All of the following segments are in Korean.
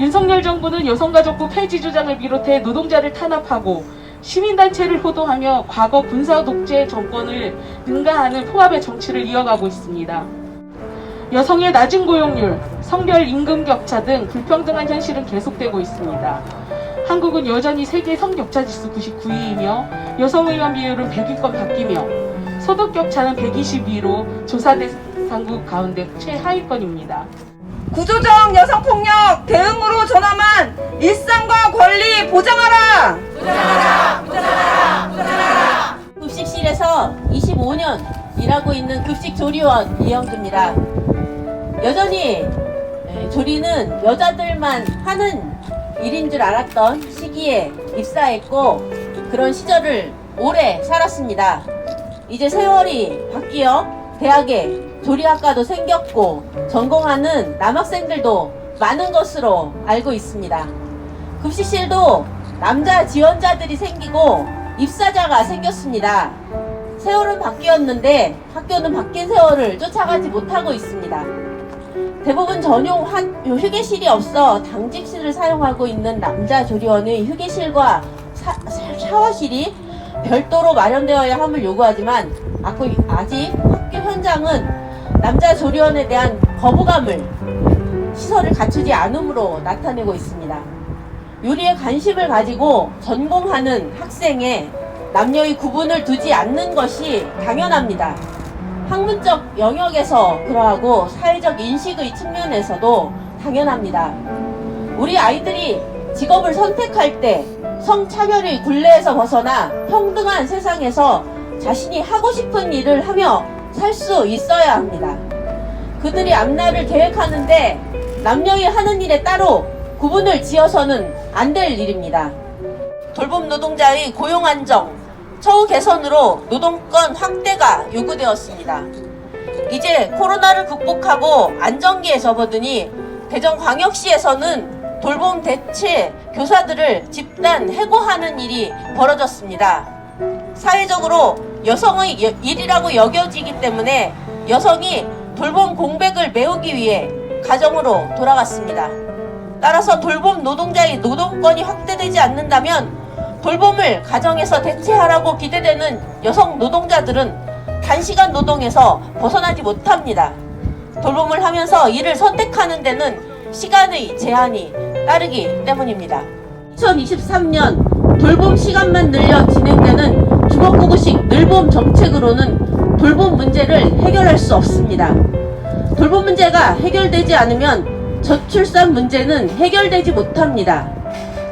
윤석열 정부는 여성가족부 폐지 주장을 비롯해 노동자를 탄압하고 시민단체를 호도하며 과거 군사 독재 정권을 능가하는 포압의 정치를 이어가고 있습니다. 여성의 낮은 고용률, 성별 임금 격차 등 불평등한 현실은 계속되고 있습니다. 한국은 여전히 세계 성격차 지수 99위이며 여성 의원 비율은 100위권 바뀌며 소득 격차는 122위로 조사 대상국 가운데 최하위권입니다. 구조적 여성폭력 대응으로 전함한 일상과 권리 보장하라! 보장하라! 보장하라! 보장하라! 급식실에서 25년 일하고 있는 급식조리원 이영주입니다. 여전히 조리는 여자들만 하는 일인 줄 알았던 시기에 입사했고 그런 시절을 오래 살았습니다. 이제 세월이 바뀌어 대학에 조리학과도 생겼고 전공하는 남학생들도 많은 것으로 알고 있습니다. 급식실도 남자 지원자들이 생기고 입사자가 생겼습니다. 세월은 바뀌었는데 학교는 바뀐 세월을 쫓아가지 못하고 있습니다. 대부분 전용 휴게실이 없어 당직실을 사용하고 있는 남자 조리원의 휴게실과 샤워실이 별도로 마련되어야 함을 요구하지만 아직 학교 현장은 남자 조리원에 대한 거부감을 시설을 갖추지 않음으로 나타내고 있습니다. 요리에 관심을 가지고 전공하는 학생에 남녀의 구분을 두지 않는 것이 당연합니다. 학문적 영역에서 그러하고 사회적 인식의 측면에서도 당연합니다. 우리 아이들이 직업을 선택할 때 성차별의 굴레에서 벗어나 평등한 세상에서 자신이 하고 싶은 일을 하며 살 수 있어야 합니다. 그들이 앞날을 계획하는데 남녀의 하는 일에 따로 구분을 지어서는 안 될 일입니다. 돌봄 노동자의 고용 안정, 처우 개선으로 노동권 확대가 요구되었습니다. 이제 코로나를 극복하고 안정기에 접어드니 대전광역시에서는 돌봄 대체 교사들을 집단 해고하는 일이 벌어졌습니다. 사회적으로 여성의 일이라고 여겨지기 때문에 여성이 돌봄 공백을 메우기 위해 가정으로 돌아갔습니다. 따라서 돌봄 노동자의 노동권이 확대되지 않는다면 돌봄을 가정에서 대체하라고 기대되는 여성 노동자들은 단시간 노동에서 벗어나지 못합니다. 돌봄을 하면서 일을 선택하는 데는 시간의 제한이 따르기 때문입니다. 2023년 돌봄 시간만 늘려 진행되는 주거구구식 늘봄 정책으로는 돌봄 문제를 해결할 수 없습니다. 돌봄 문제가 해결되지 않으면 저출산 문제는 해결되지 못합니다.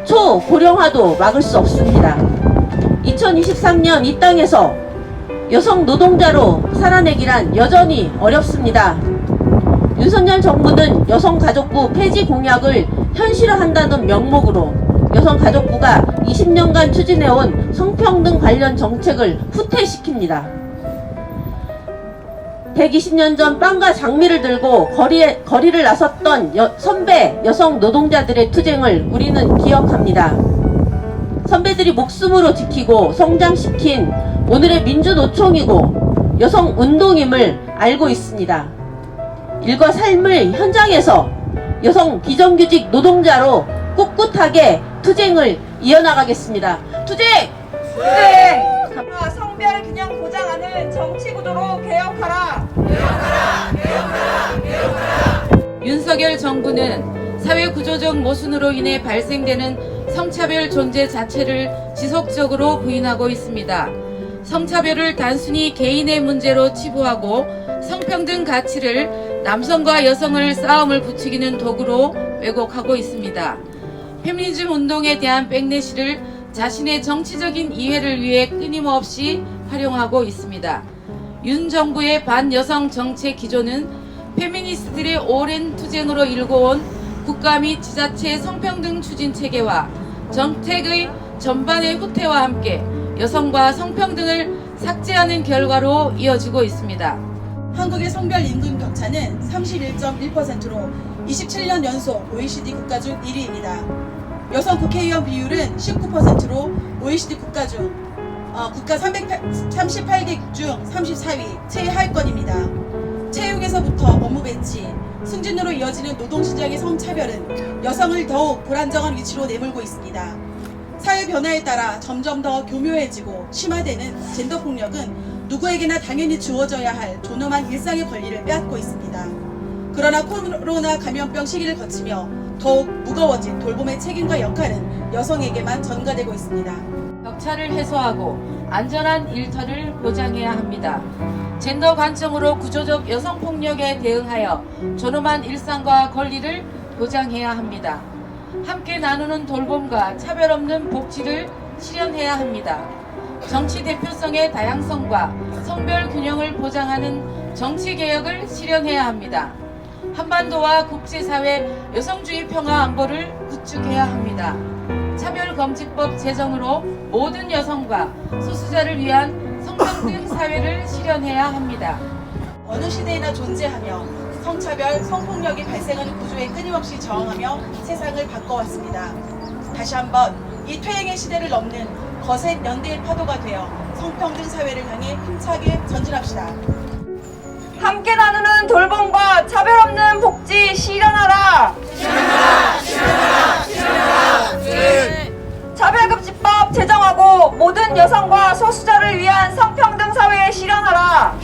초고령화도 막을 수 없습니다. 2023년 이 땅에서 여성 노동자로 살아내기란 여전히 어렵습니다. 윤석열 정부는 여성가족부 폐지 공약을 현실화한다는 명목으로 여성가족부가 20년간 추진해온 성평등 관련 정책을 후퇴시킵니다. 120년 전 빵과 장미를 들고 거리를 나섰던 선배 여성 노동자들의 투쟁을 우리는 기억합니다. 선배들이 목숨으로 지키고 성장시킨 오늘의 민주노총이고 여성운동임을 알고 있습니다. 일과 삶의 현장에서 여성 비정규직 노동자로 꿋꿋하게 투쟁을 이어나가겠습니다. 투쟁! 투쟁! 성별 균형 보장하는 정치 구도로 개혁하라! 개혁하라! 개혁하라! 개혁하라! 윤석열 정부는 사회 구조적 모순으로 인해 발생되는 성차별 존재 자체를 지속적으로 부인하고 있습니다. 성차별을 단순히 개인의 문제로 치부하고 성평등 가치를 남성과 여성을 싸움을 부추기는 도구로 왜곡하고 있습니다. 페미니즘 운동에 대한 백래시를 자신의 정치적인 이해를 위해 끊임없이 활용하고 있습니다. 윤 정부의 반여성 정책 기조는 페미니스트들의 오랜 투쟁으로 일궈온 국가 및 지자체 성평등 추진 체계와 정책의 전반의 후퇴와 함께 여성과 성평등을 삭제하는 결과로 이어지고 있습니다. 한국의 성별 임금 격차는 31.1%로 27년 연속 OECD 국가 중 1위입니다. 여성 국회의원 비율은 19%로 OECD 국가 38개국 중 34위 최하위권입니다. 채용에서부터 업무 배치, 승진으로 이어지는 노동시장의 성차별은 여성을 더욱 불안정한 위치로 내몰고 있습니다. 사회 변화에 따라 점점 더 교묘해지고 심화되는 젠더 폭력은 누구에게나 당연히 주어져야 할 존엄한 일상의 권리를 빼앗고 있습니다. 그러나 코로나 감염병 시기를 거치며 더욱 무거워진 돌봄의 책임과 역할은 여성에게만 전가되고 있습니다. 격차를 해소하고 안전한 일터를 보장해야 합니다. 젠더 관점으로 구조적 여성폭력에 대응하여 존엄한 일상과 권리를 보장해야 합니다. 함께 나누는 돌봄과 차별 없는 복지를 실현해야 합니다. 정치 대표성의 다양성과 성별 균형을 보장하는 정치 개혁을 실현해야 합니다. 한반도와 국제사회 여성주의 평화 안보를 구축해야 합니다. 차별금지법 제정으로 모든 여성과 소수자를 위한 성평등 사회를 실현해야 합니다. 어느 시대에나 존재하며 성차별, 성폭력이 발생하는 구조에 끊임없이 저항하며 세상을 바꿔왔습니다. 다시 한번 이 퇴행의 시대를 넘는 거센 연대의 파도가 되어 성평등 사회를 향해 힘차게 전진합시다. 함께 나누는 돌봄과 차별 없는 복지 실현하라. 차별금지법 제정하고 모든 여성과 소수자를 위한 성평등 사회 실현하라.